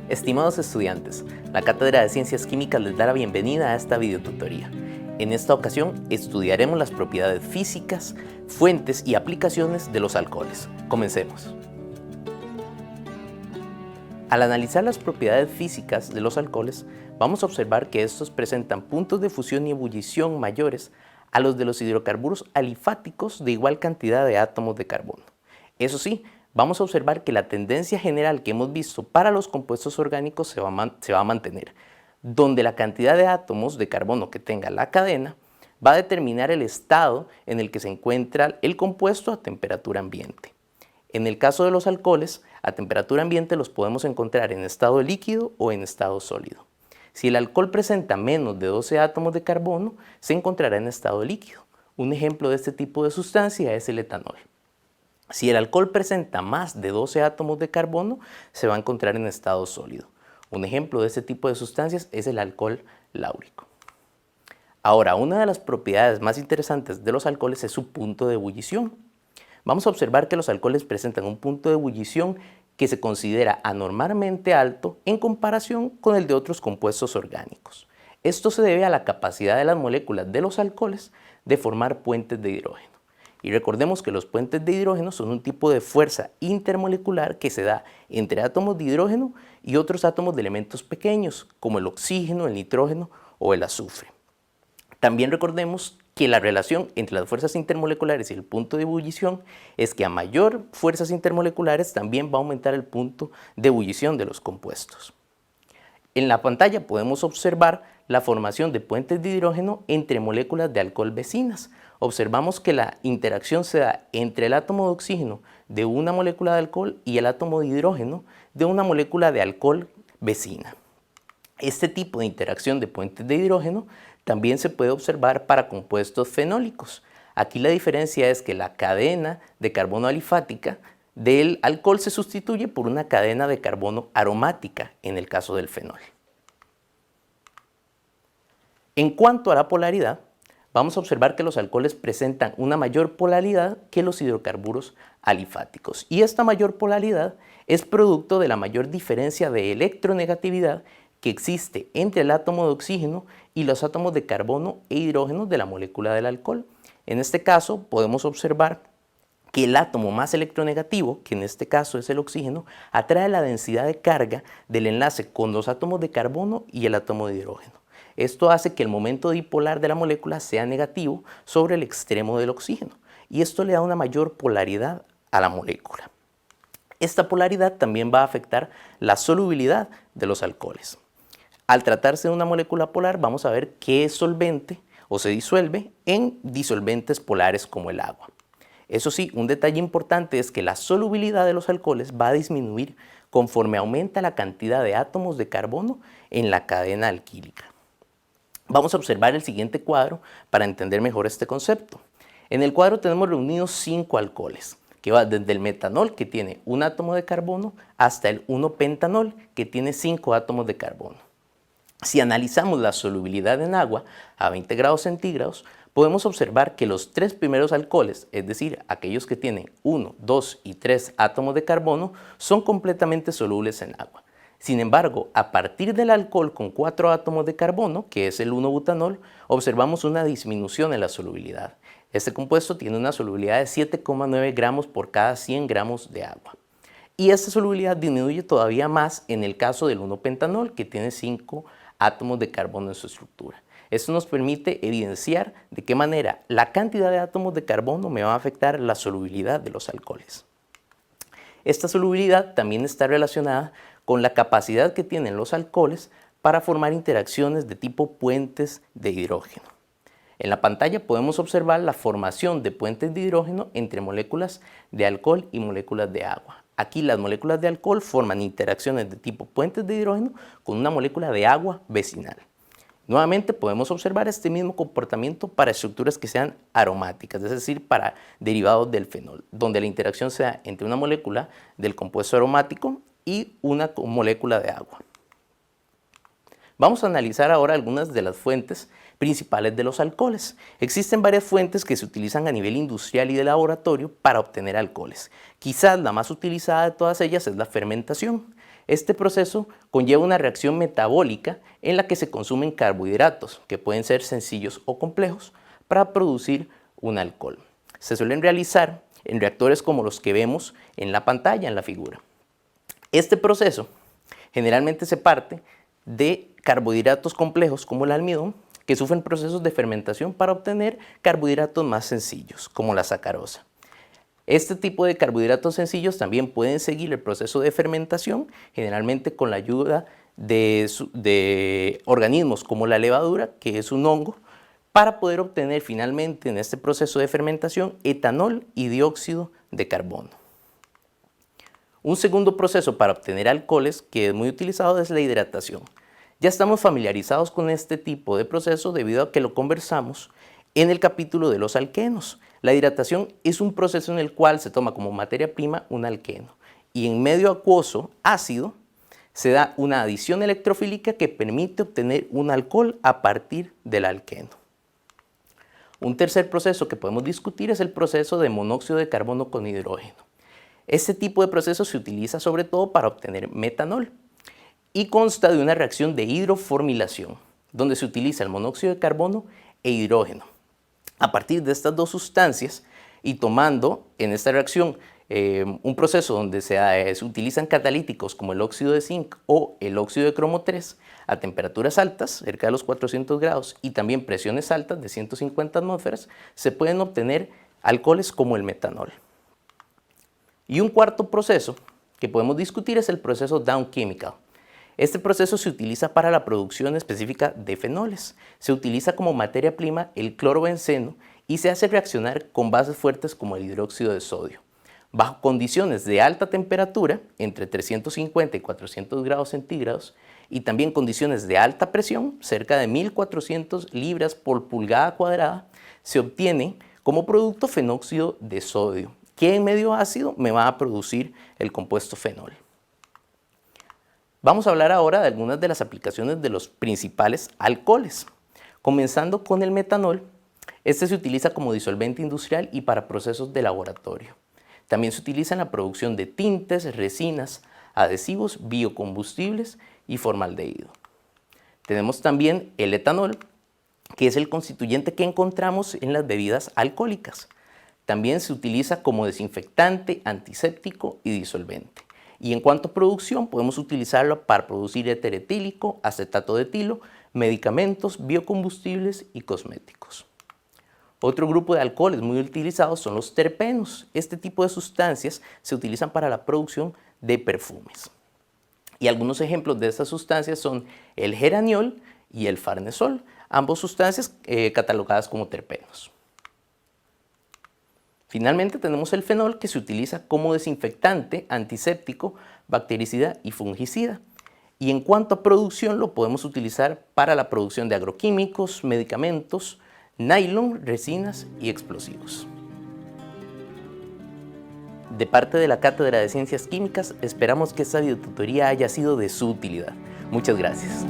Estimados estudiantes, la Cátedra de Ciencias Químicas les da la bienvenida a esta videotutoría. En esta ocasión estudiaremos las propiedades físicas, fuentes y aplicaciones de los alcoholes. Comencemos. Al analizar las propiedades físicas de los alcoholes, vamos a observar que estos presentan puntos de fusión y ebullición mayores a los de los hidrocarburos alifáticos de igual cantidad de átomos de carbono. Eso sí, vamos a observar que la tendencia general que hemos visto para los compuestos orgánicos se va a mantener, donde la cantidad de átomos de carbono que tenga la cadena va a determinar el estado en el que se encuentra el compuesto a temperatura ambiente. En el caso de los alcoholes, a temperatura ambiente los podemos encontrar en estado líquido o en estado sólido. Si el alcohol presenta menos de 12 átomos de carbono, se encontrará en estado líquido. Un ejemplo de este tipo de sustancia es el etanol. Si el alcohol presenta más de 12 átomos de carbono, se va a encontrar en estado sólido. Un ejemplo de este tipo de sustancias es el alcohol láurico. Ahora, una de las propiedades más interesantes de los alcoholes es su punto de ebullición. Vamos a observar que los alcoholes presentan un punto de ebullición que se considera anormalmente alto en comparación con el de otros compuestos orgánicos. Esto se debe a la capacidad de las moléculas de los alcoholes de formar puentes de hidrógeno. Y recordemos que los puentes de hidrógeno son un tipo de fuerza intermolecular que se da entre átomos de hidrógeno y otros átomos de elementos pequeños, como el oxígeno, el nitrógeno o el azufre. También recordemos que la relación entre las fuerzas intermoleculares y el punto de ebullición es que a mayor fuerzas intermoleculares también va a aumentar el punto de ebullición de los compuestos. En la pantalla podemos observar la formación de puentes de hidrógeno entre moléculas de alcohol vecinas. Observamos que la interacción se da entre el átomo de oxígeno de una molécula de alcohol y el átomo de hidrógeno de una molécula de alcohol vecina. Este tipo de interacción de puentes de hidrógeno también se puede observar para compuestos fenólicos. Aquí la diferencia es que la cadena de carbono alifática del alcohol se sustituye por una cadena de carbono aromática en el caso del fenol. En cuanto a la polaridad, vamos a observar que los alcoholes presentan una mayor polaridad que los hidrocarburos alifáticos. Y esta mayor polaridad es producto de la mayor diferencia de electronegatividad que existe entre el átomo de oxígeno y los átomos de carbono e hidrógeno de la molécula del alcohol. En este caso podemos observar que el átomo más electronegativo, que en este caso es el oxígeno, atrae la densidad de carga del enlace con los átomos de carbono y el átomo de hidrógeno. Esto hace que el momento dipolar de la molécula sea negativo sobre el extremo del oxígeno y esto le da una mayor polaridad a la molécula. Esta polaridad también va a afectar la solubilidad de los alcoholes. Al tratarse de una molécula polar, vamos a ver que es solvente o se disuelve en disolventes polares como el agua. Eso sí, un detalle importante es que la solubilidad de los alcoholes va a disminuir conforme aumenta la cantidad de átomos de carbono en la cadena alquílica. Vamos a observar el siguiente cuadro para entender mejor este concepto. En el cuadro tenemos reunidos 5 alcoholes, que va desde el metanol, que tiene un átomo de carbono, hasta el 1-pentanol, que tiene 5 átomos de carbono. Si analizamos la solubilidad en agua a 20 grados centígrados, podemos observar que los 3 primeros alcoholes, es decir, aquellos que tienen 1, 2 y 3 átomos de carbono, son completamente solubles en agua. Sin embargo, a partir del alcohol con 4 átomos de carbono, que es el 1-butanol, observamos una disminución en la solubilidad. Este compuesto tiene una solubilidad de 7,9 gramos por cada 100 gramos de agua. Y esta solubilidad disminuye todavía más en el caso del 1-pentanol, que tiene 5 átomos de carbono en su estructura. Esto nos permite evidenciar de qué manera la cantidad de átomos de carbono me va a afectar la solubilidad de los alcoholes. Esta solubilidad también está relacionada con la capacidad que tienen los alcoholes para formar interacciones de tipo puentes de hidrógeno. En la pantalla podemos observar la formación de puentes de hidrógeno entre moléculas de alcohol y moléculas de agua. Aquí las moléculas de alcohol forman interacciones de tipo puentes de hidrógeno con una molécula de agua vecinal. Nuevamente podemos observar este mismo comportamiento para estructuras que sean aromáticas, es decir, para derivados del fenol, donde la interacción se da entre una molécula del compuesto aromático y una molécula de agua. Vamos a analizar ahora algunas de las fuentes principales de los alcoholes. Existen varias fuentes que se utilizan a nivel industrial y de laboratorio para obtener alcoholes. Quizás la más utilizada de todas ellas es la fermentación. Este proceso conlleva una reacción metabólica en la que se consumen carbohidratos, que pueden ser sencillos o complejos, para producir un alcohol. Se suelen realizar en reactores como los que vemos en la pantalla, en la figura. Este proceso generalmente se parte de carbohidratos complejos como el almidón, que sufren procesos de fermentación para obtener carbohidratos más sencillos, como la sacarosa. Este tipo de carbohidratos sencillos también pueden seguir el proceso de fermentación, generalmente con la ayuda de organismos como la levadura, que es un hongo, para poder obtener finalmente en este proceso de fermentación etanol y dióxido de carbono. Un segundo proceso para obtener alcoholes que es muy utilizado es la hidratación. Ya estamos familiarizados con este tipo de proceso debido a que lo conversamos en el capítulo de los alquenos. La hidratación es un proceso en el cual se toma como materia prima un alqueno y en medio acuoso ácido se da una adición electrofílica que permite obtener un alcohol a partir del alqueno. Un tercer proceso que podemos discutir es el proceso de monóxido de carbono con hidrógeno. Este tipo de proceso se utiliza sobre todo para obtener metanol y consta de una reacción de hidroformilación, donde se utiliza el monóxido de carbono e hidrógeno. A partir de estas dos sustancias y tomando en esta reacción un proceso donde se utilizan catalíticos como el óxido de zinc o el óxido de cromo 3 a temperaturas altas, cerca de los 400 grados, y también presiones altas de 150 atmósferas, se pueden obtener alcoholes como el metanol. Y un cuarto proceso que podemos discutir es el proceso down chemical. Este proceso se utiliza para la producción específica de fenoles. Se utiliza como materia prima el clorobenceno y se hace reaccionar con bases fuertes como el hidróxido de sodio. Bajo condiciones de alta temperatura, entre 350 y 400 grados centígrados, y también condiciones de alta presión, cerca de 1400 libras por pulgada cuadrada, se obtiene como producto fenóxido de sodio, que en medio ácido me va a producir el compuesto fenol. Vamos a hablar ahora de algunas de las aplicaciones de los principales alcoholes. Comenzando con el metanol, este se utiliza como disolvente industrial y para procesos de laboratorio. También se utiliza en la producción de tintes, resinas, adhesivos, biocombustibles y formaldehído. Tenemos también el etanol, que es el constituyente que encontramos en las bebidas alcohólicas. También se utiliza como desinfectante, antiséptico y disolvente. Y en cuanto a producción, podemos utilizarlo para producir éter etílico, acetato de etilo, medicamentos, biocombustibles y cosméticos. Otro grupo de alcoholes muy utilizados son los terpenos. Este tipo de sustancias se utilizan para la producción de perfumes. Y algunos ejemplos de estas sustancias son el geraniol y el farnesol, ambos sustancias catalogadas como terpenos. Finalmente tenemos el fenol, que se utiliza como desinfectante, antiséptico, bactericida y fungicida. Y en cuanto a producción, lo podemos utilizar para la producción de agroquímicos, medicamentos, nylon, resinas y explosivos. De parte de la Cátedra de Ciencias Químicas, esperamos que esta videotutoría haya sido de su utilidad. Muchas gracias.